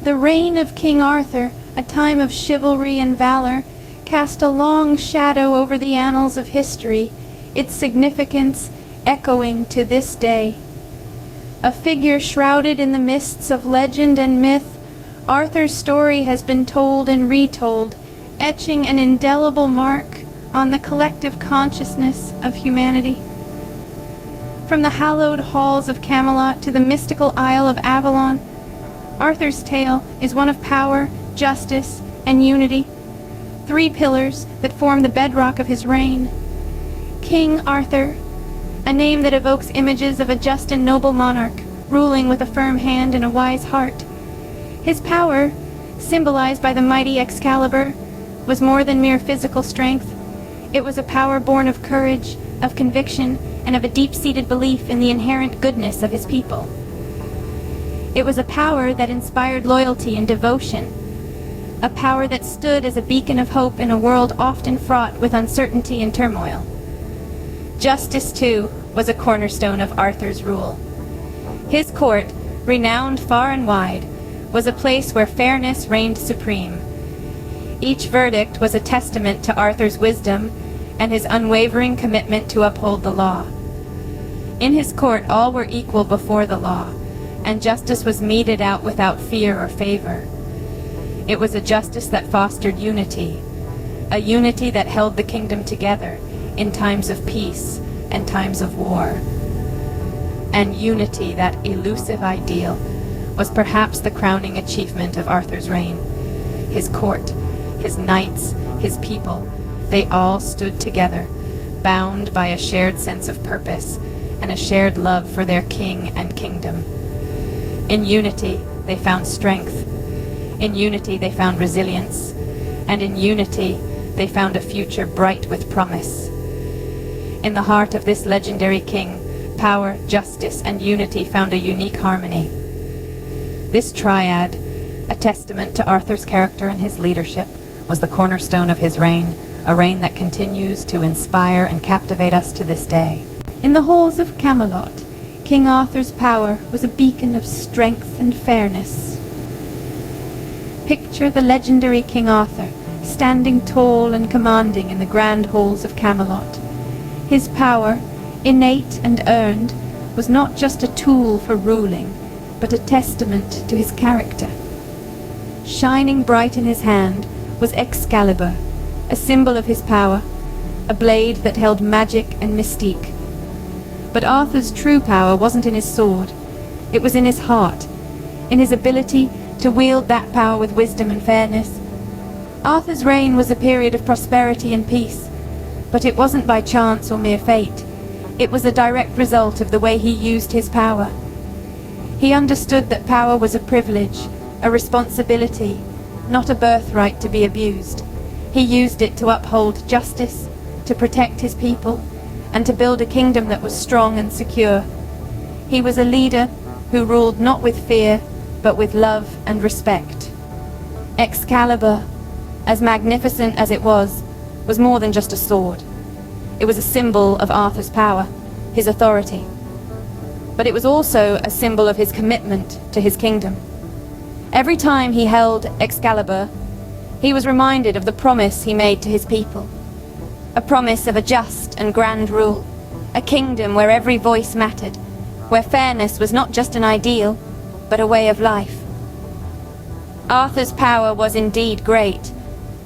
The reign of King Arthur, a time of chivalry and valor, cast a long shadow over the annals of history, its significance echoing to this day. A figure shrouded in the mists of legend and myth, Arthur's story has been told and retold, etching an indelible mark on the collective consciousness of humanity. From the hallowed halls of Camelot to the mystical Isle of Avalon, Arthur's tale is one of power, justice, and unity, three pillars that form the bedrock of his reign. King Arthur, a name that evokes images of a just and noble monarch, ruling with a firm hand and a wise heart. His power, symbolized by the mighty Excalibur, was more than mere physical strength. It was a power born of courage, of conviction, and of a deep-seated belief in the inherent goodness of his people. It was a power that inspired loyalty and devotion, a power that stood as a beacon of hope in a world often fraught with uncertainty and turmoil. Justice, too, was a cornerstone of Arthur's rule. His court, renowned far and wide, was a place where fairness reigned supreme. Each verdict was a testament to Arthur's wisdom and his unwavering commitment to uphold the law. In his court, all were equal before the law, and justice was meted out without fear or favor. It was a justice that fostered unity, a unity that held the kingdom together in times of peace and times of war. And unity, that elusive ideal, was perhaps the crowning achievement of Arthur's reign. His court, his knights, his people, they all stood together, bound by a shared sense of purpose and a shared love for their king and kingdom. In unity, they found strength. In unity, they found resilience. And in unity, they found a future bright with promise. In the heart of this legendary king, power, justice, and unity found a unique harmony. This triad, a testament to Arthur's character and his leadership, was the cornerstone of his reign, a reign that continues to inspire and captivate us to this day. In the halls of Camelot, King Arthur's power was a beacon of strength and fairness. Picture the legendary King Arthur, standing tall and commanding in the grand halls of Camelot. His power, innate and earned, was not just a tool for ruling, but a testament to his character. Shining bright in his hand was Excalibur, a symbol of his power, a blade that held magic and mystique. But Arthur's true power wasn't in his sword. It was in his heart, in his ability to wield that power with wisdom and fairness. Arthur's reign was a period of prosperity and peace, but it wasn't by chance or mere fate. It was a direct result of the way he used his power. He understood that power was a privilege, a responsibility, not a birthright to be abused. He used it to uphold justice, to protect his people, and to build a kingdom that was strong and secure. He was a leader who ruled not with fear, but with love and respect. Excalibur, as magnificent as it was more than just a sword. It was a symbol of Arthur's power, his authority. But it was also a symbol of his commitment to his kingdom. Every time he held Excalibur, he was reminded of the promise he made to his people. A promise of a just and grand rule, a kingdom where every voice mattered, where fairness was not just an ideal, but a way of life. Arthur's power was indeed great,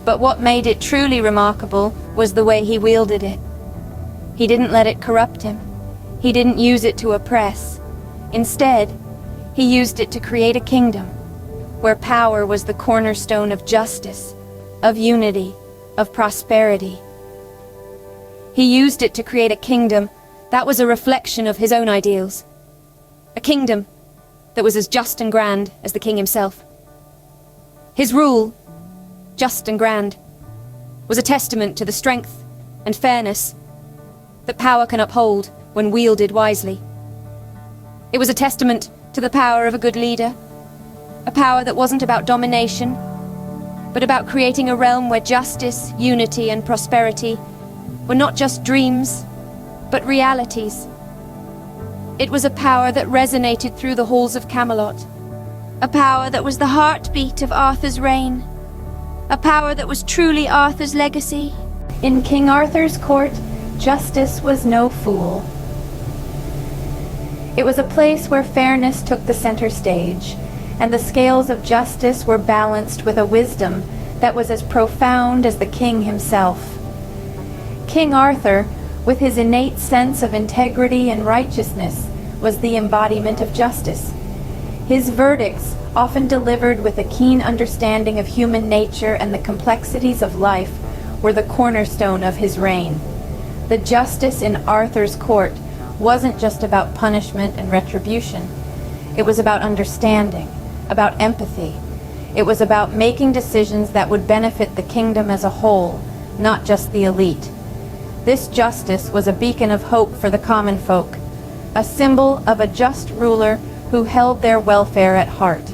but what made it truly remarkable was the way he wielded it. He didn't let it corrupt him. He didn't use it to oppress. Instead, he used it to create a kingdom where power was the cornerstone of justice, of unity, of prosperity. He used it to create a kingdom that was a reflection of his own ideals. A kingdom that was as just and grand as the king himself. His rule, just and grand, was a testament to the strength and fairness that power can uphold when wielded wisely. It was a testament to the power of a good leader, a power that wasn't about domination, but about creating a realm where justice, unity, and prosperity were not just dreams, but realities. It was a power that resonated through the halls of Camelot, a power that was the heartbeat of Arthur's reign, a power that was truly Arthur's legacy. In King Arthur's court, justice was no fool. It was a place where fairness took the center stage, and the scales of justice were balanced with a wisdom that was as profound as the king himself. King Arthur, with his innate sense of integrity and righteousness, was the embodiment of justice. His verdicts, often delivered with a keen understanding of human nature and the complexities of life, were the cornerstone of his reign. The justice in Arthur's court wasn't just about punishment and retribution. It was about understanding, about empathy. It was about making decisions that would benefit the kingdom as a whole, not just the elite. This justice was a beacon of hope for the common folk, a symbol of a just ruler who held their welfare at heart.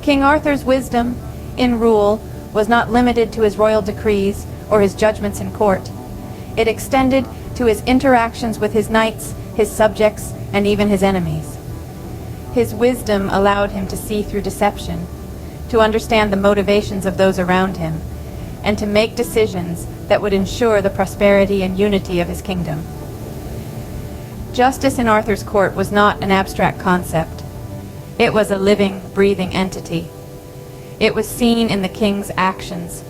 King Arthur's wisdom in rule was not limited to his royal decrees or his judgments in court. It extended to his interactions with his knights, his subjects, and even his enemies. His wisdom allowed him to see through deception, to understand the motivations of those around him, and to make decisions that would ensure the prosperity and unity of his kingdom. Justice in Arthur's court was not an abstract concept. It was a living, breathing entity. It was seen in the king's actions,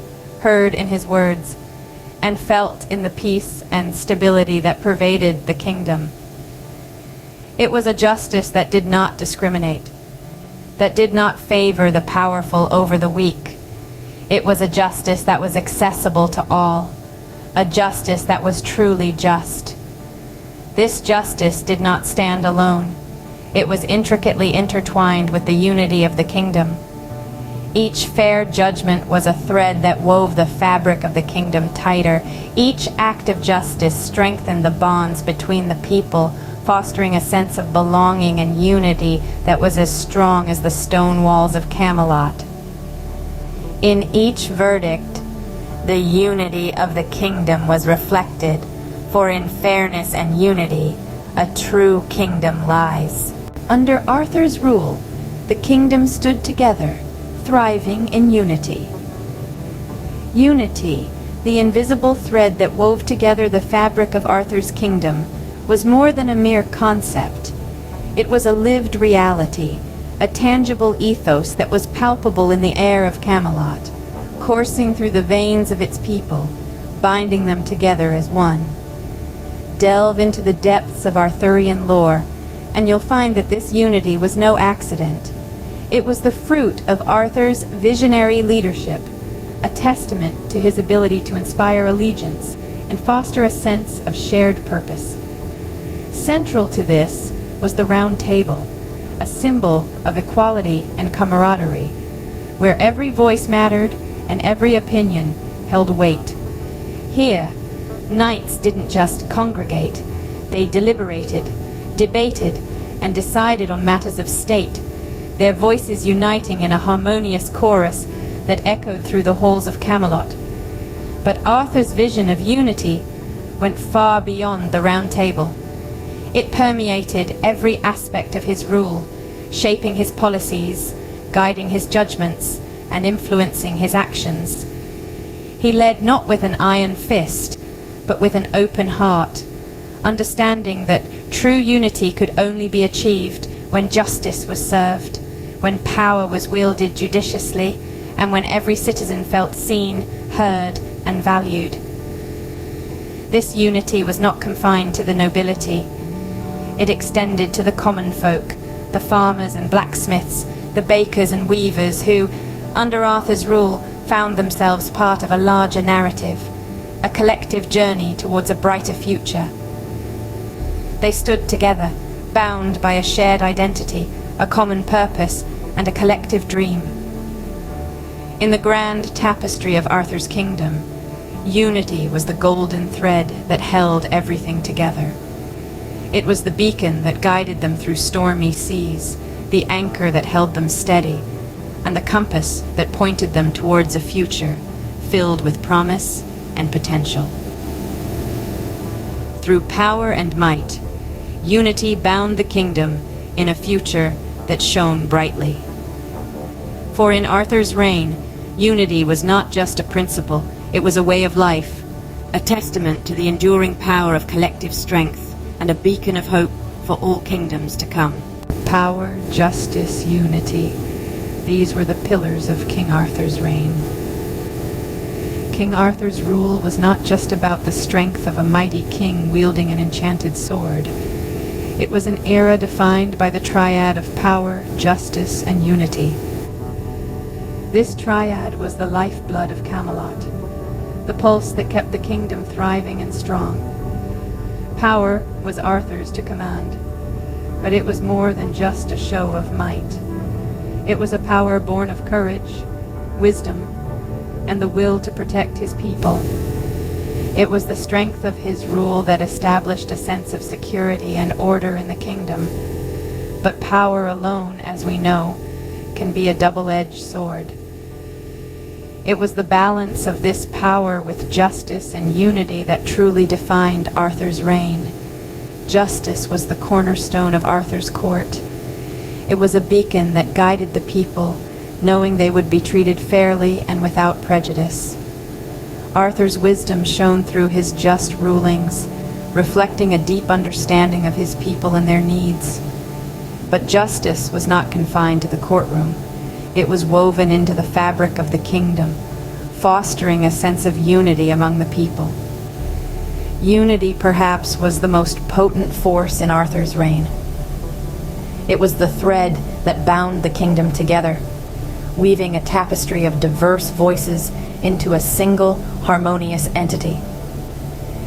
heard in his words, and felt in the peace and stability that pervaded the kingdom. It was a justice that did not discriminate, that did not favor the powerful over the weak. It was a justice that was accessible to all, a justice that was truly just. This justice did not stand alone. It was intricately intertwined with the unity of the kingdom. Each fair judgment was a thread that wove the fabric of the kingdom tighter. Each act of justice strengthened the bonds between the people, fostering a sense of belonging and unity that was as strong as the stone walls of Camelot. In each verdict, the unity of the kingdom was reflected, for in fairness and unity, a true kingdom lies. Under Arthur's rule, the kingdom stood together, thriving in unity. Unity, the invisible thread that wove together the fabric of Arthur's kingdom, was more than a mere concept. It was a lived reality, a tangible ethos that was palpable in the air of Camelot, coursing through the veins of its people, binding them together as one. Delve into the depths of Arthurian lore, and you'll find that this unity was no accident. It was the fruit of Arthur's visionary leadership, a testament to his ability to inspire allegiance and foster a sense of shared purpose. Central to this was the Round Table, a symbol of equality and camaraderie, where every voice mattered and every opinion held weight. Here, knights didn't just congregate, they deliberated, debated, and decided on matters of state, their voices uniting in a harmonious chorus that echoed through the halls of Camelot. But Arthur's vision of unity went far beyond the Round Table. It permeated every aspect of his rule, shaping his policies, guiding his judgments, and influencing his actions. He led not with an iron fist, but with an open heart, understanding that true unity could only be achieved when justice was served, when power was wielded judiciously, and when every citizen felt seen, heard, and valued. This unity was not confined to the nobility. It extended to the common folk, the farmers and blacksmiths, the bakers and weavers who, under Arthur's rule, found themselves part of a larger narrative, a collective journey towards a brighter future. They stood together, bound by a shared identity, a common purpose, and a collective dream. In the grand tapestry of Arthur's kingdom, unity was the golden thread that held everything together. It was the beacon that guided them through stormy seas, the anchor that held them steady, and the compass that pointed them towards a future filled with promise and potential. Through power and might, unity bound the kingdom in a future that shone brightly. For in Arthur's reign, unity was not just a principle, it was a way of life, a testament to the enduring power of collective strength, and a beacon of hope for all kingdoms to come. Power, justice, unity. These were the pillars of King Arthur's reign. King Arthur's rule was not just about the strength of a mighty king wielding an enchanted sword. It was an era defined by the triad of power, justice, and unity. This triad was the lifeblood of Camelot, the pulse that kept the kingdom thriving and strong. Power was Arthur's to command, but it was more than just a show of might. It was a power born of courage, wisdom, and the will to protect his people. It was the strength of his rule that established a sense of security and order in the kingdom. But power alone, as we know, can be a double-edged sword. It was the balance of this power with justice and unity that truly defined Arthur's reign. Justice was the cornerstone of Arthur's court. It was a beacon that guided the people, knowing they would be treated fairly and without prejudice. Arthur's wisdom shone through his just rulings, reflecting a deep understanding of his people and their needs. But justice was not confined to the courtroom. It was woven into the fabric of the kingdom, fostering a sense of unity among the people. Unity, perhaps, was the most potent force in Arthur's reign. It was the thread that bound the kingdom together, weaving a tapestry of diverse voices into a single harmonious entity.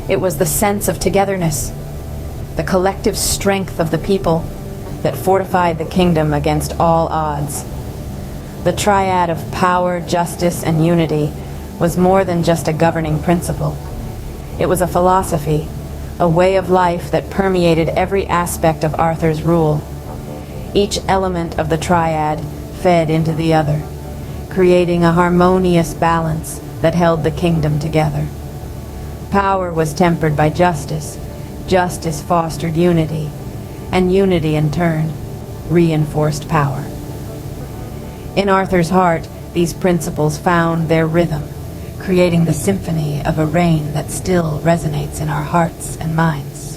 It was the sense of togetherness, the collective strength of the people that fortified the kingdom against all odds. The triad of power, justice, and unity was more than just a governing principle. It was a philosophy, a way of life that permeated every aspect of Arthur's rule. Each element of the triad fed into the other, creating a harmonious balance that held the kingdom together. Power was tempered by justice, justice fostered unity, and unity in turn reinforced power. In Arthur's heart, these principles found their rhythm, creating the symphony of a reign that still resonates in our hearts and minds.